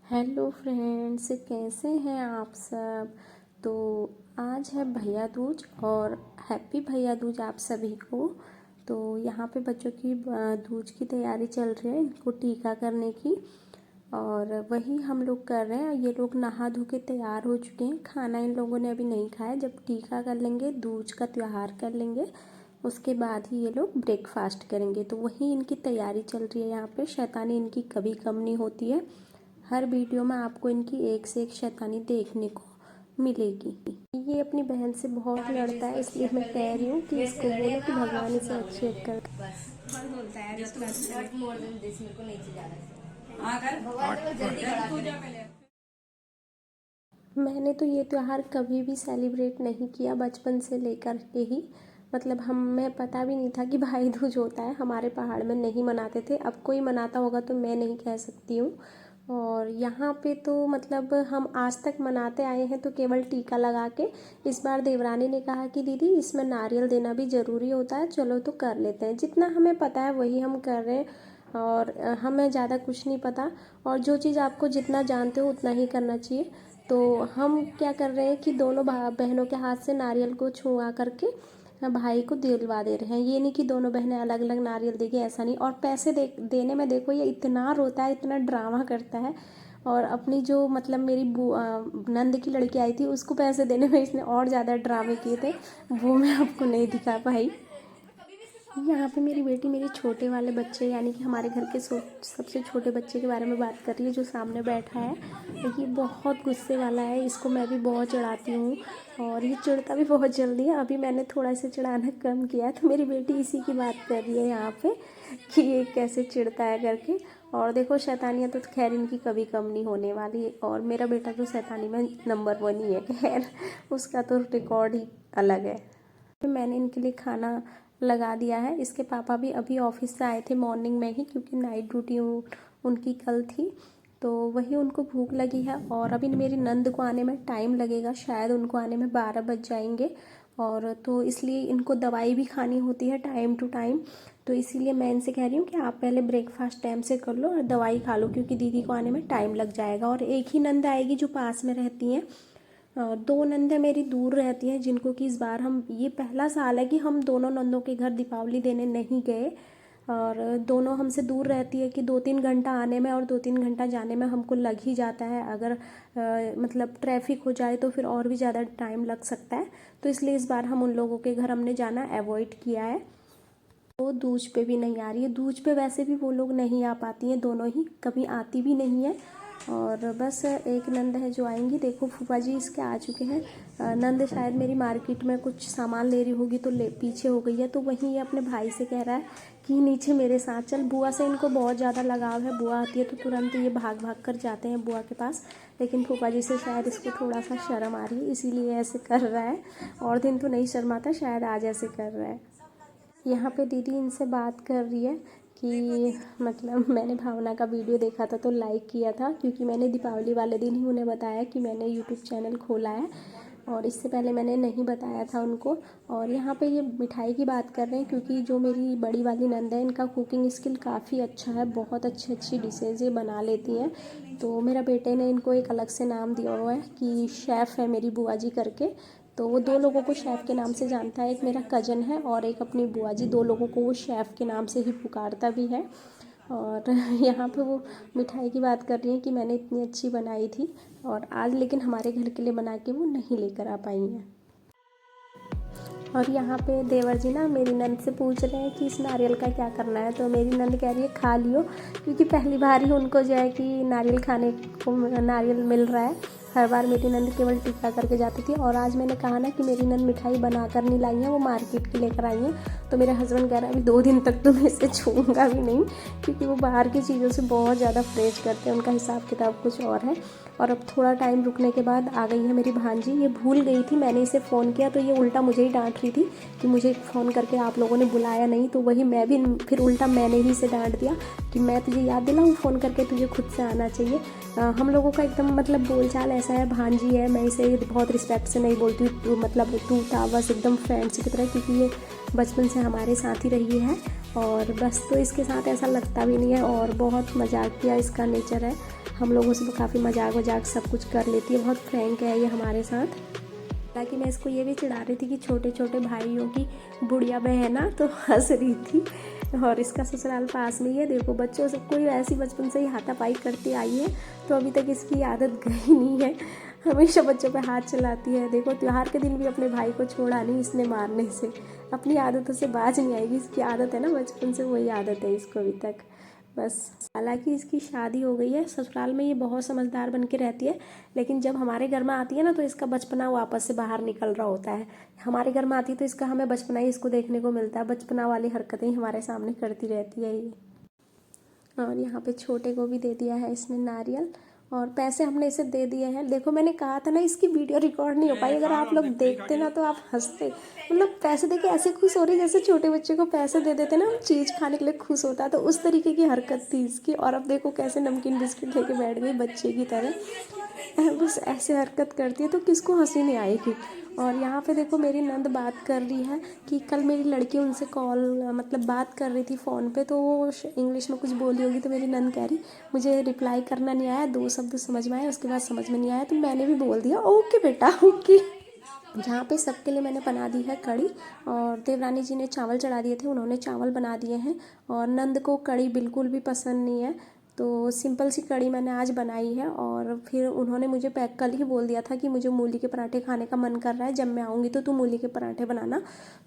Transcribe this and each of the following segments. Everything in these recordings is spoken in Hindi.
हेलो फ्रेंड्स, कैसे हैं आप सब। तो आज है भैया दूज और हैप्पी भैया दूज आप सभी को। तो यहाँ पे बच्चों की दूज की तैयारी चल रही है, इनको टीका करने की, और वही हम लोग कर रहे हैं। ये लोग नहा धो के तैयार हो चुके हैं। खाना इन लोगों ने अभी नहीं खाया। जब टीका कर लेंगे, दूज का त्यौहार कर लेंगे, उसके बाद ही ये लोग ब्रेकफास्ट करेंगे। तो वही इनकी तैयारी चल रही है। यहाँ पे शैतानी इनकी कभी कम नहीं होती है। हर वीडियो में आपको इनकी एक से एक शैतानी देखने को मिलेगी। ये अपनी बहन से बहुत लड़ता है, इसलिए मैं कह रही हूँ कि इसको बोलो कि भगवान इसे अच्छे कर। मैंने तो ये त्यौहार कभी भी सेलिब्रेट नहीं किया, बचपन से लेकर के ही। मतलब हमें पता भी नहीं था कि भाई दूज होता है। हमारे पहाड़ में नहीं मनाते थे। अब कोई मनाता होगा तो मैं नहीं कह सकती हूँ। और यहाँ पे तो मतलब हम आज तक मनाते आए हैं, तो केवल टीका लगा के। इस बार देवरानी ने कहा कि दीदी इसमें नारियल देना भी ज़रूरी होता है, चलो तो कर लेते हैं। जितना हमें पता है वही हम कर रहे हैं, और हमें ज़्यादा कुछ नहीं पता। और जो चीज़ आपको जितना जानते हो उतना ही करना चाहिए। तो हम क्या कर रहे हैं कि दोनों बहनों के हाथ से नारियल को छुआ करके भाई को दिलवा दे रहे हैं। ये नहीं कि दोनों बहनें अलग अलग नारियल देंगी, ऐसा नहीं। और पैसे देने में देखो, ये इतना रोता है, इतना ड्रामा करता है। और अपनी जो मतलब मेरी नंद की लड़की आई थी, उसको पैसे देने में इसने और ज़्यादा ड्रामे किए थे। वो मैं आपको नहीं दिखा पाई। यहाँ पे मेरी बेटी मेरे छोटे वाले बच्चे, यानी कि हमारे घर के सबसे छोटे बच्चे के बारे में बात कर रही है, जो सामने बैठा है। ये बहुत गुस्से वाला है, इसको मैं भी बहुत चिढ़ाती हूँ, और ये चिढ़ता भी बहुत जल्दी है। अभी मैंने थोड़ा सा चिढ़ाना कम किया है, तो मेरी बेटी इसी की बात कर रही है यहाँ पे कि ये कैसे चिढ़ता है करके। और देखो, शैतानियाँ तो खैर इनकी कभी कम नहीं होने वाली। और मेरा बेटा तो शैतानी में नंबर 1 ही है, खैर उसका तो रिकॉर्ड ही अलग है। मैंने इनके लिए खाना लगा दिया है। इसके पापा भी अभी ऑफिस से आए थे मॉर्निंग में ही, क्योंकि नाइट ड्यूटी उनकी कल थी। तो वही उनको भूख लगी है। और अभी मेरी नंद को आने में टाइम लगेगा, शायद उनको आने में 12 बज जाएंगे। और तो इसलिए इनको दवाई भी खानी होती है टाइम टू टाइम। तो इसीलिए मैं इनसे कह रही हूँ कि आप पहले ब्रेकफास्ट टाइम से कर लो और दवाई खा लो, क्योंकि दीदी को आने में टाइम लग जाएगा। और एक ही नंद आएगी जो पास में रहती हैं। 2 नंदें मेरी दूर रहती हैं, जिनको कि इस बार ये पहला साल है कि हम दोनों नंदों के घर दीपावली देने नहीं गए। और दोनों हमसे दूर रहती है कि 2-3 घंटा आने में और 2-3 घंटा जाने में हमको लग ही जाता है। अगर मतलब ट्रैफिक हो जाए तो फिर और भी ज़्यादा टाइम लग सकता है। तो इसलिए इस बार हम उन लोगों के घर हमने जाना अवॉइड किया है। वो दूज पे भी नहीं आ रही है। दूज पे वैसे भी वो लोग नहीं आ पाती हैं, दोनों ही कभी आती भी नहीं है। और बस एक नंद है जो आएंगी। देखो फूफा जी इसके आ चुके हैं। नंद शायद मेरी मार्केट में कुछ सामान ले रही होगी, तो पीछे हो गई है। तो वहीं ये अपने भाई से कह रहा है कि नीचे मेरे साथ चल। बुआ से इनको बहुत ज़्यादा लगाव है। बुआ आती है तो तुरंत ये भाग भाग कर जाते हैं बुआ के पास। लेकिन फूफा जी से शायद इसको थोड़ा सा शर्म आ रही है, इसीलिए ऐसे कर रहा है। और दिन तो नहीं शर्माता, शायद आज ऐसे कर रहा है। यहाँ पे दीदी इनसे बात कर रही है कि मतलब मैंने भावना का वीडियो देखा था तो लाइक किया था, क्योंकि मैंने दीपावली वाले दिन ही उन्हें बताया कि मैंने यूट्यूब चैनल खोला है, और इससे पहले मैंने नहीं बताया था उनको। और यहाँ पे ये मिठाई की बात कर रहे हैं, क्योंकि जो मेरी बड़ी वाली नंद है, इनका कुकिंग स्किल काफ़ी अच्छा है। बहुत अच्छी अच्छी डिशेज़ ये बना लेती हैं। तो मेरा बेटे ने इनको एक अलग से नाम दिया हुआ है कि शेफ़ है मेरी बुआ जी करके। तो वो 2 लोगों को शेफ़ के नाम से जानता है। एक मेरा कज़न है और एक अपनी बुआ जी, 2 लोगों को वो शेफ़ के नाम से ही पुकारता भी है। और यहाँ पे वो मिठाई की बात कर रही हैं कि मैंने इतनी अच्छी बनाई थी, और आज लेकिन हमारे घर के लिए बना के वो नहीं लेकर आ पाई हैं। और यहाँ पे देवर जी ना मेरी नंद से पूछ रहे हैं कि इस नारियल का क्या करना है। तो मेरी नंद कह रही है खा लियो, क्योंकि पहली बार ही उनको जो है कि नारियल खाने को नारियल मिल रहा है। हर बार मेरी नंद केवल टीका करके जाती थी। और आज मैंने कहा ना कि मेरी नंद मिठाई बना कर नहीं लाई है, वो मार्केट के लेकर आई हैं। तो मेरे हस्बैंड कह रहा है अभी 2 दिन तक तो मैं इसे छूऊंगा भी नहीं, क्योंकि वो बाहर की चीज़ों से बहुत ज़्यादा फ्रेश करते हैं। उनका हिसाब किताब कुछ और है। और अब थोड़ा टाइम रुकने के बाद आ गई है मेरी भांजी। ये भूल गई थी, मैंने इसे फ़ोन किया तो ये उल्टा मुझे ही डांट रही थी कि मुझे फ़ोन करके आप लोगों ने बुलाया नहीं। तो वही मैं भी फिर उल्टा मैंने ही इसे डांट दिया कि मैं तुझे याद दिलाऊँ फ़ोन करके, तुझे खुद से आना चाहिए। हम लोगों का एकदम मतलब बोलचाल ऐसा है। भांजी है, मैं इसे बहुत रिस्पेक्ट से नहीं बोलती हूँ, मतलब तू था बस, एकदम फ्रेंड्स की तरह, क्योंकि ये बचपन से हमारे साथ ही रही है। और बस तो इसके साथ ऐसा लगता भी नहीं है, और बहुत मजाकिया इसका नेचर है। हम लोगों से तो काफ़ी मजाक वजाक सब कुछ कर लेती है, बहुत फ्रैंक है ये हमारे साथ। हालांकि मैं इसको ये भी चिढ़ा रही थी कि छोटे छोटे भाइयों की बुढ़िया बहन है, तो हंस रही थी। और इसका ससुराल पास में ही है। देखो बच्चों से कोई ऐसी बचपन से ही हाथापाई करती आई है, तो अभी तक इसकी आदत गई नहीं है, हमेशा बच्चों पे हाथ चलाती है। देखो त्योहार के दिन भी अपने भाई को छोड़ा नहीं इसने मारने से, अपनी आदतों से बाज नहीं आएगी। इसकी आदत है ना बचपन से, वही आदत है इसको अभी तक बस। हालांकि इसकी शादी हो गई है, ससुराल में ये बहुत समझदार बन के रहती है, लेकिन जब हमारे घर में आती है ना तो इसका बचपना वापस से बाहर निकल रहा होता है। हमारे घर में आती है तो इसका हमें बचपना ही इसको देखने को मिलता है, बचपना वाली हरकतें ही हमारे सामने करती रहती है ये। और यहाँ पे छोटे को भी दे दिया है इसने नारियल, और पैसे हमने इसे दे दिए हैं। देखो मैंने कहा था ना इसकी वीडियो रिकॉर्ड नहीं हो पाई, अगर आप लोग देखते ना तो आप हंसते। मतलब पैसे दे के ऐसे खुश हो रही जैसे छोटे बच्चे को पैसे दे देते ना हम चीज़ खाने के लिए खुश होता है, तो उस तरीके की हरकत थी इसकी। और अब देखो कैसे नमकीन बिस्किट लेके बैठ गई बच्चे की तरह, बस ऐसे हरकत करती है तो किसको हंसी नहीं आएगी। और यहाँ पे देखो मेरी नंद बात कर रही है कि कल मेरी लड़की उनसे कॉल मतलब बात कर रही थी फ़ोन पे, तो वो इंग्लिश में कुछ बोली होगी, तो मेरी नंद कह रही मुझे रिप्लाई करना नहीं आया, 2 शब्द समझ में आए, उसके बाद समझ में नहीं आया, तो मैंने भी बोल दिया ओके बेटा ओके। यहाँ पे सबके लिए मैंने बना दी है कड़ी, और देवरानी जी ने चावल चढ़ा दिए थे, उन्होंने चावल बना दिए हैं। और नंद को कड़ी बिल्कुल भी पसंद नहीं है, तो सिंपल सी कड़ी मैंने आज बनाई है। और फिर उन्होंने मुझे कल ही बोल दिया था कि मुझे मूली के पराठे खाने का मन कर रहा है, जब मैं आऊँगी तो तू मूली के पराठे बनाना,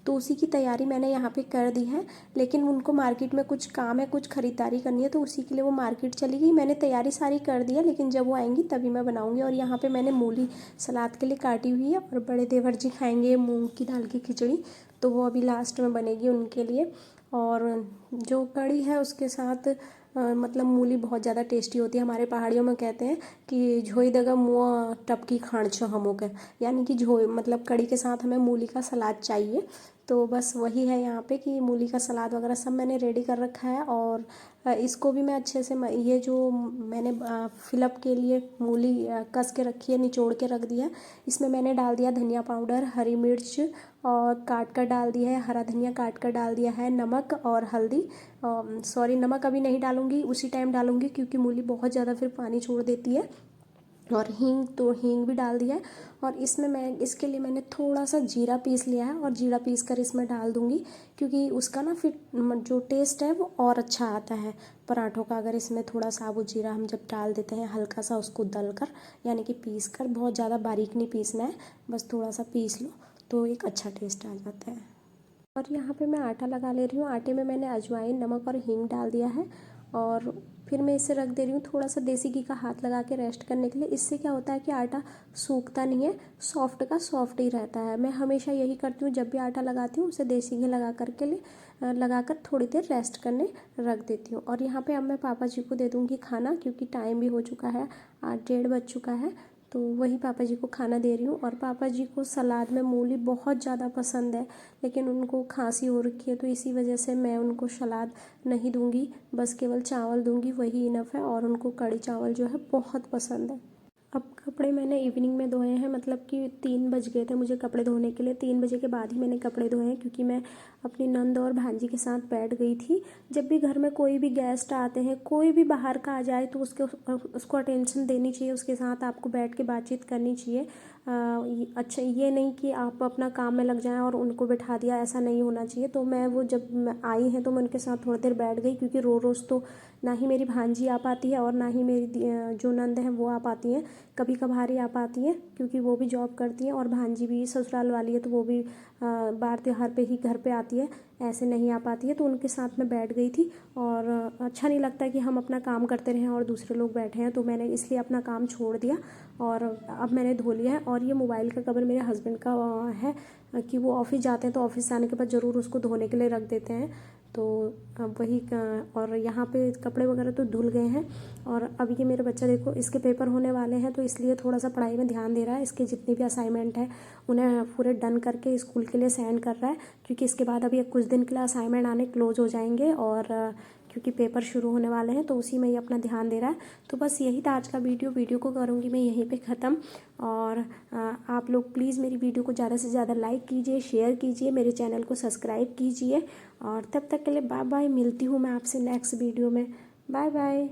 तो उसी की तैयारी मैंने यहाँ पे कर दी है। लेकिन उनको मार्केट में कुछ काम है, कुछ ख़रीदारी करनी है, तो उसी के लिए वो मार्केट चली गई। मैंने तैयारी सारी कर दी है, लेकिन जब वो आएंगी तभी मैं बनाऊँगी। और यहाँ पर मैंने मूली सलाद के लिए काटी हुई है, और बड़े देवर जी खाएँगे मूँग की दाल की खिचड़ी, तो वो अभी लास्ट में बनेगी उनके लिए। और जो कड़ी है उसके साथ मतलब मूली बहुत ज़्यादा टेस्टी होती है। हमारे पहाड़ियों में कहते हैं कि झोई दगा मुँह टपकी खाण छो हमो के, यानी कि झोई मतलब कड़ी के साथ हमें मूली का सलाद चाहिए। तो बस वही है यहाँ पे कि मूली का सलाद वगैरह सब मैंने रेडी कर रखा है। और इसको भी मैं अच्छे से ये जो मैंने फिलअप के लिए मूली कस के रखी है, निचोड़ के रख दिया है, इसमें मैंने डाल दिया धनिया पाउडर, हरी मिर्च और काट कर डाल दिया है, हरा धनिया काट कर डाल दिया है, नमक और हल्दी। सॉरी नमक अभी नहीं डालूंगी, उसी टाइम डालूंगी क्योंकि मूली बहुत ज़्यादा फिर पानी छोड़ देती है। और हींग, तो हींग भी डाल दिया है। और इसमें मैं इसके लिए मैंने थोड़ा सा जीरा पीस लिया है, और जीरा पीस कर इसमें डाल दूंगी, क्योंकि उसका ना फिर जो टेस्ट है वो और अच्छा आता है पराठों का, अगर इसमें थोड़ा साबुत जीरा हम जब डाल देते हैं, हल्का सा उसको दल कर, यानी कि पीस कर, बहुत ज़्यादा बारीक नहीं पीसना है, बस थोड़ा सा पीस लो तो एक अच्छा टेस्ट आ जाता है। और यहाँ पे मैं आटा लगा ले रही हूँ, आटे में मैंने अजवाइन, नमक और हींग डाल दिया है। और फिर मैं इसे रख दे रही हूँ थोड़ा सा देसी घी का हाथ लगा के रेस्ट करने के लिए। इससे क्या होता है कि आटा सूखता नहीं है, सॉफ्ट का सॉफ्ट ही रहता है। मैं हमेशा यही करती हूँ, जब भी आटा लगाती हूँ उसे देसी घी लगा कर थोड़ी देर रेस्ट करने रख देती हूँ। और यहाँ पे अब मैं पापा जी को दे दूँगी खाना, क्योंकि टाइम भी हो चुका है, 8-1:30 बज चुका है, तो वही पापा जी को खाना दे रही हूँ। और पापा जी को सलाद में मूली बहुत ज़्यादा पसंद है, लेकिन उनको खांसी हो रखी है, तो इसी वजह से मैं उनको सलाद नहीं दूंगी, बस केवल चावल दूंगी, वही इनफ है। और उनको कड़ी चावल जो है बहुत पसंद है। अब कपड़े मैंने इवनिंग में धोए हैं, मतलब कि 3 बज गए थे मुझे कपड़े धोने के लिए, 3 बजे के बाद ही मैंने कपड़े धोए हैं, क्योंकि मैं अपनी नंद और भांजी के साथ बैठ गई थी। जब भी घर में कोई भी गेस्ट आते हैं, कोई भी बाहर का आ जाए, तो उसको अटेंशन देनी चाहिए, उसके साथ आपको बैठ के बातचीत करनी चाहिए। अच्छा ये नहीं कि आप अपना काम में लग जाएं और उनको बिठा दिया, ऐसा नहीं होना चाहिए। तो मैं वो जब आई हैं तो मैं उनके साथ थोड़ी देर बैठ गई, क्योंकि रोज़ तो ना ही मेरी भांजी आ पाती है और ना ही मेरी जो नंद है वो आ पाती हैं, कभी कभार ही आ पाती हैं, क्योंकि वो भी जॉब करती हैं। और भांजी भी ससुराल वाली है, तो वो भी बार त्योहार पे ही घर पे आती है, ऐसे नहीं आ पाती है। तो उनके साथ मैं बैठ गई थी, और अच्छा नहीं लगता कि हम अपना काम करते रहें और दूसरे लोग बैठे हैं, तो मैंने इसलिए अपना काम छोड़ दिया। और अब मैंने धो लिया है। और ये मोबाइल का कवर मेरे हस्बैंड का है, कि वो ऑफिस जाते हैं तो ऑफिस से आने के बाद ज़रूर उसको धोने के लिए रख देते हैं, तो वही और यहाँ पे कपड़े वगैरह तो धुल गए हैं। और अब ये मेरा बच्चा देखो, इसके पेपर होने वाले हैं, तो इसलिए थोड़ा सा पढ़ाई में ध्यान दे रहा है, इसके जितने भी असाइनमेंट है उन्हें पूरे डन करके स्कूल के लिए सेंड कर रहा है, क्योंकि इसके बाद अभी कुछ दिन के लिए असाइनमेंट आने क्लोज हो जाएंगे, और क्योंकि पेपर शुरू होने वाले हैं, तो उसी में ही अपना ध्यान दे रहा है। तो बस यही था आज का वीडियो को करूँगी मैं यहीं पे ख़त्म। और आप लोग प्लीज़ मेरी वीडियो को ज़्यादा से ज़्यादा लाइक कीजिए, शेयर कीजिए, मेरे चैनल को सब्सक्राइब कीजिए। और तब तक के लिए बाय बाय, मिलती हूँ मैं आपसे नेक्स्ट वीडियो में। Bye bye.